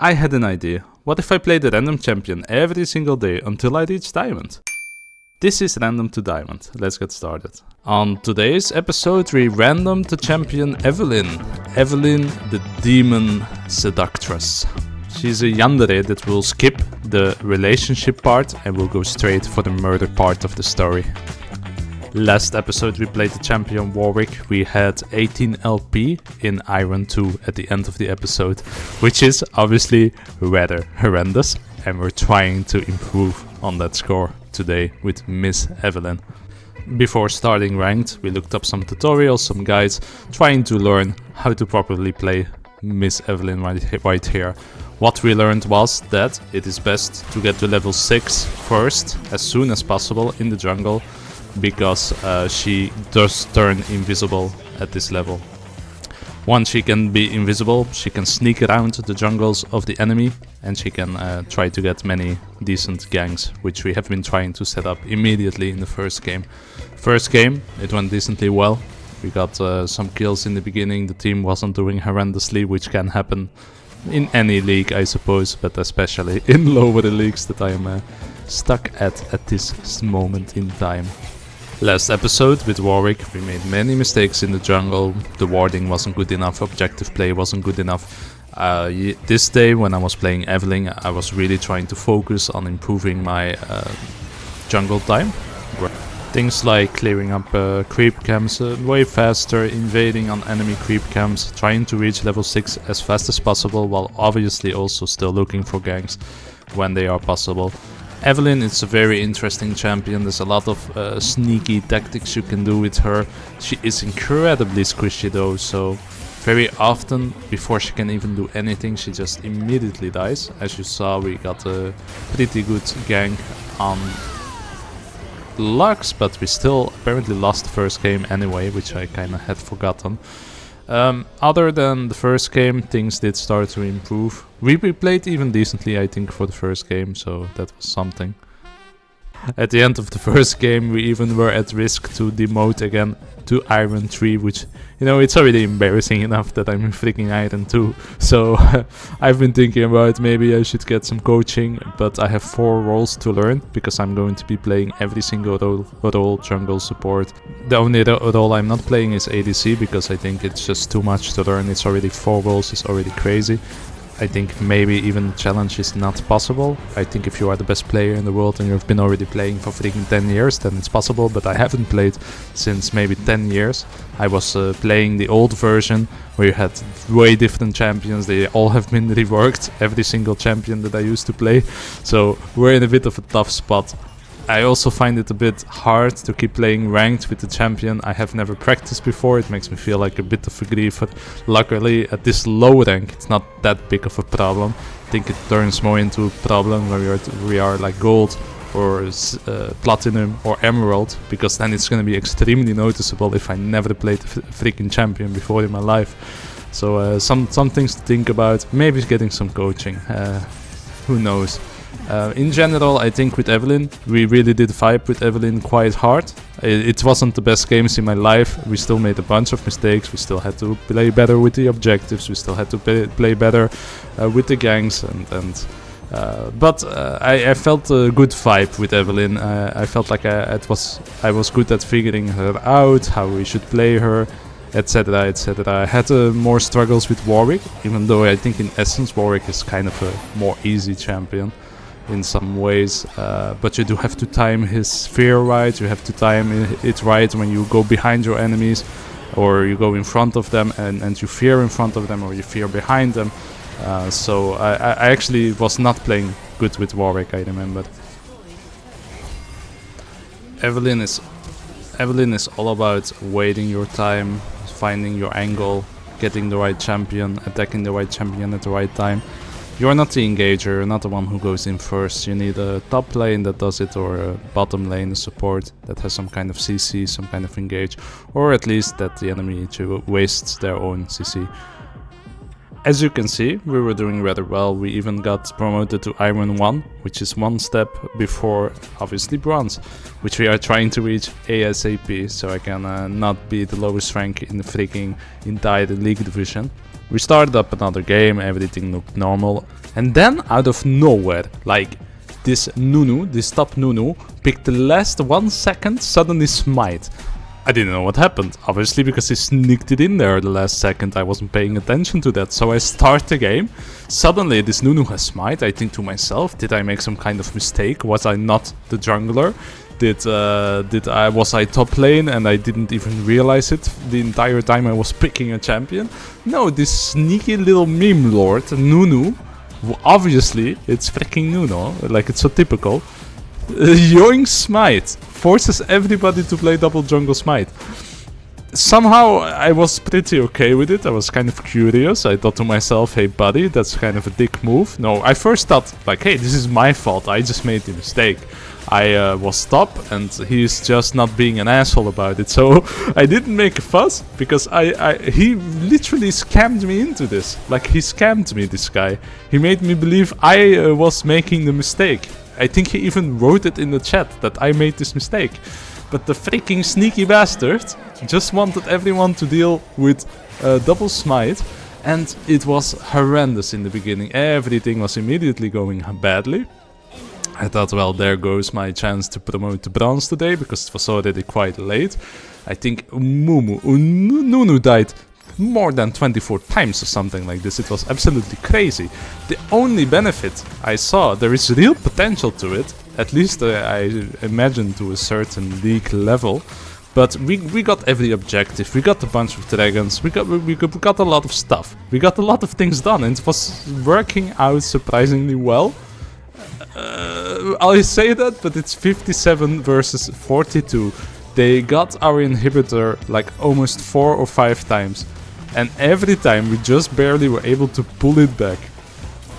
I had an idea. What if I played the random champion every single day until I reach Diamond? This is Random to Diamond. Let's get started. On today's episode we random the champion EVELYNN. EVELYNN the Demon Seductress. She's a yandere that will skip the relationship part and will go straight for the murder part of the story. Last episode we played the champion Warwick. We had 18 LP in Iron 2 at the end of the episode, which is obviously rather horrendous, and we're trying to improve on that score today with Miss EVELYNN. Before starting ranked, we looked up some tutorials, some guides, trying to learn how to properly play Miss EVELYNN right here. What we learned was that it is best to get to level 6 first, as soon as possible in the jungle, because she does turn invisible at this level. Once she can be invisible, she can sneak around the jungles of the enemy, and she can try to get many decent ganks, which we have been trying to set up immediately in the first game. First game, it went decently well. We got some kills in the beginning. The team wasn't doing horrendously, which can happen in any league, I suppose, but especially in lower leagues that I am stuck at this moment in time. Last episode with Warwick, we made many mistakes in the jungle. The warding wasn't good enough, objective play wasn't good enough. This day when I was playing EVELYNN, I was really trying to focus on improving my jungle time. Things like clearing up creep camps way faster, invading on enemy creep camps, trying to reach level 6 as fast as possible, while obviously also still looking for ganks when they are possible. EVELYNN is a very interesting champion. There's a lot of sneaky tactics you can do with her. She is incredibly squishy though, so very often before she can even do anything she just immediately dies. As you saw, we got a pretty good gank on Lux, but we still apparently lost the first game anyway, which I kinda had forgotten. Other than the first game, things did start to improve. We played even decently, I think, for the first game, so that was something. At the end of the first game, we even were at risk to demote again to Iron 3, which, you know, it's already embarrassing enough that I'm in freaking Iron 2. So I've been thinking about maybe I should get some coaching, but I have 4 roles to learn because I'm going to be playing every single role jungle support. The only role I'm not playing is ADC because I think it's just too much to learn. It's already 4 roles, it's already crazy. I think maybe even the challenge is not possible. I think if you are the best player in the world and you've been already playing for freaking 10 years, then it's possible, but I haven't played since maybe 10 years. I was playing the old version where you had way different champions. They all have been reworked, every single champion that I used to play. So we're in a bit of a tough spot. I also find it a bit hard to keep playing ranked with the champion I have never practiced before. It makes me feel like a bit of a grief, but luckily at this low rank it's not that big of a problem. I think it turns more into a problem when we are like gold or platinum or emerald, because then it's going to be extremely noticeable if I never played a freaking champion before in my life. So some things to think about, maybe getting some coaching, who knows. In general, I think with EVELYNN, we really did vibe with EVELYNN quite hard. It wasn't the best games in my life. We still made a bunch of mistakes. We still had to play better with the objectives. We still had to play better with the ganks. But I felt a good vibe with EVELYNN. I felt like I was good at figuring her out, how we should play her, etc, etc. I had more struggles with Warwick, even though I think in essence Warwick is kind of a more easy champion in some ways, but you do have to time his fear right, you have to time it right when you go behind your enemies or you go in front of them and you fear in front of them or you fear behind them. So I actually was not playing good with Warwick, I remember. EVELYNN is all about waiting your time, finding your angle, getting the right champion, attacking the right champion at the right time. You're not the engager, you're not the one who goes in first. You need a top lane that does it, or a bottom lane, a support that has some kind of CC, some kind of engage, or at least that the enemy wastes their own CC. As you can see, we were doing rather well. We even got promoted to Iron 1, which is one step before, obviously, Bronze, which we are trying to reach ASAP, so I can not be the lowest rank in the freaking entire league division. We started up another game, everything looked normal. And then out of nowhere, like this Nunu, this top Nunu, picked the last 1 second suddenly smite. I didn't know what happened, obviously because he sneaked it in there the last second. I wasn't paying attention to that, so I start the game. Suddenly this Nunu has smite. I think to myself, did I make some kind of mistake? Was I not the jungler? Was I top lane and I didn't even realize it the entire time I was picking a champion? No, this sneaky little meme lord, Nunu, obviously it's freaking Nunu, like it's so typical. Yoink smite forces everybody to play double jungle smite. Somehow I was pretty okay with it. I was kind of curious. I thought to myself, hey buddy, that's kind of a dick move. No, I first thought like, hey, this is my fault. I just made the mistake. I was top and he's just not being an asshole about it. So I didn't make a fuss because he literally scammed me into this. Like he scammed me, this guy. He made me believe I was making the mistake. I think he even wrote it in the chat that I made this mistake. But the freaking sneaky bastard just wanted everyone to deal with double smite. And it was horrendous in the beginning. Everything was immediately going badly. I thought, well, there goes my chance to promote to bronze today, because it was already quite late. I think Nunu died more than 24 times or something like this. It was absolutely crazy. The only benefit I saw, there is real potential to it, at least I imagine to a certain league level. But we got every objective, we got a bunch of dragons, we got a lot of stuff. We got a lot of things done and it was working out surprisingly well. I say that, but it's 57 versus 42. They got our inhibitor like almost 4 or 5 times. And every time we just barely were able to pull it back.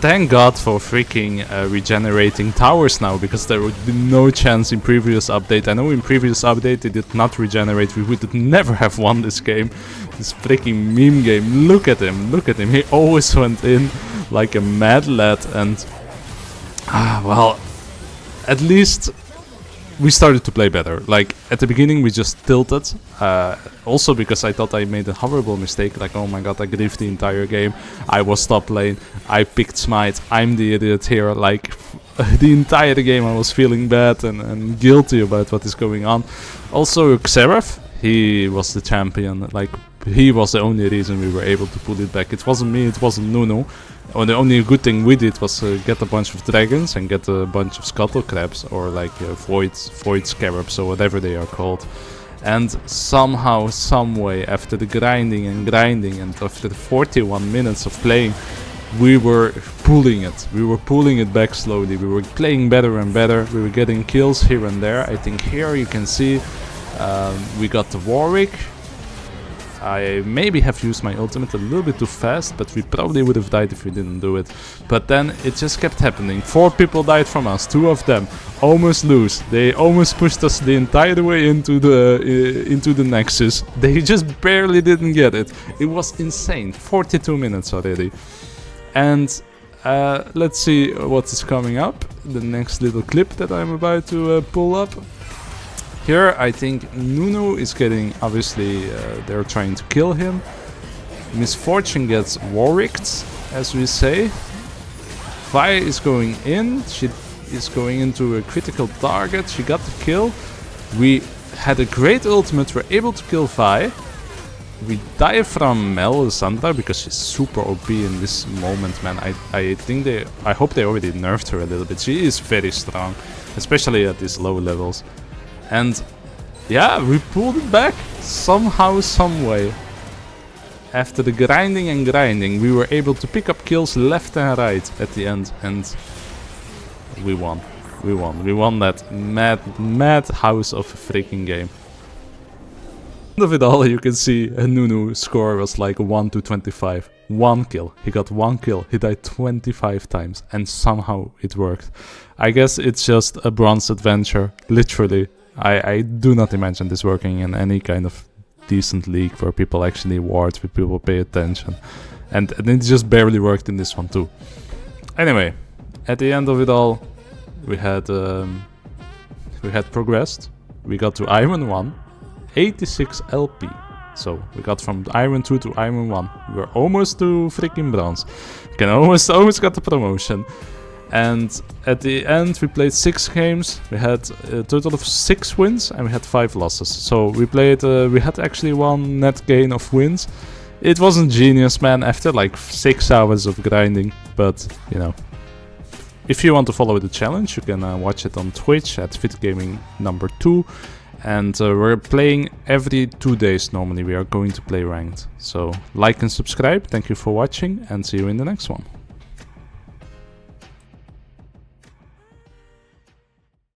Thank God for freaking regenerating towers now, because there would be no chance in previous update. I know in previous update they did not regenerate. We would never have won this game. This freaking meme game. Look at him, look at him. He always went in like a mad lad and... well, at least we started to play better. Like, at the beginning we just tilted. Also because I thought I made a horrible mistake. Like, oh my god, I griefed the entire game. I was top lane. I picked smite. I'm the idiot here. Like, the entire game I was feeling bad and guilty about what is going on. Also, Xerath, he was the champion. Like, he was the only reason we were able to pull it back. It wasn't me, it wasn't Nunu. Oh, the only good thing we did was get a bunch of dragons and get a bunch of scuttle crabs, or like void scarabs or whatever they are called. And somehow, someway, after the grinding and after the 41 minutes of playing, we were pulling it. We were pulling it back slowly. We were playing better and better. We were getting kills here and there. I think here you can see we got the Warwick. I maybe have used my ultimate a little bit too fast, but we probably would have died if we didn't do it. But then it just kept happening. 4 people died from us, 2 of them almost lose. They almost pushed us the entire way into the Nexus. They just barely didn't get it. It was insane. 42 minutes already. And let's see what is coming up. The next little clip that I'm about to pull up. Here, I think Nunu is getting, obviously, they're trying to kill him. Misfortune gets Warwicked, as we say. Vi is going in. She is going into a critical target. She got the kill. We had a great ultimate. We're able to kill Vi. We die from Melisandre because she's super OP in this moment, man. I hope they already nerfed her a little bit. She is very strong, especially at these low levels. And yeah, we pulled it back somehow, some way. After the grinding, we were able to pick up kills left and right at the end, and we won. We won that mad house of a freaking game. End of it all, you can see Nunu's score was like 1 to 25. 1 kill. He got 1 kill. He died 25 times, and somehow it worked. I guess it's just a bronze adventure, literally. I do not imagine this working in any kind of decent league where people actually ward, where people pay attention. And it just barely worked in this one too. Anyway, at the end of it all, we had progressed. We got to Iron 1, 86 LP. So we got from Iron 2 to Iron 1. We were almost to freaking bronze. We can almost got the promotion. And at the end we played 6 games. We had a total of 6 wins and we had 5 losses. So we played, we had actually 1 net gain of wins. It wasn't genius, man, after like 6 hours of grinding, but you know. If you want to follow the challenge, you can watch it on Twitch at fitgaming2. And we're playing every 2 days normally. We are going to play ranked. So like and subscribe. Thank you for watching and see you in the next one.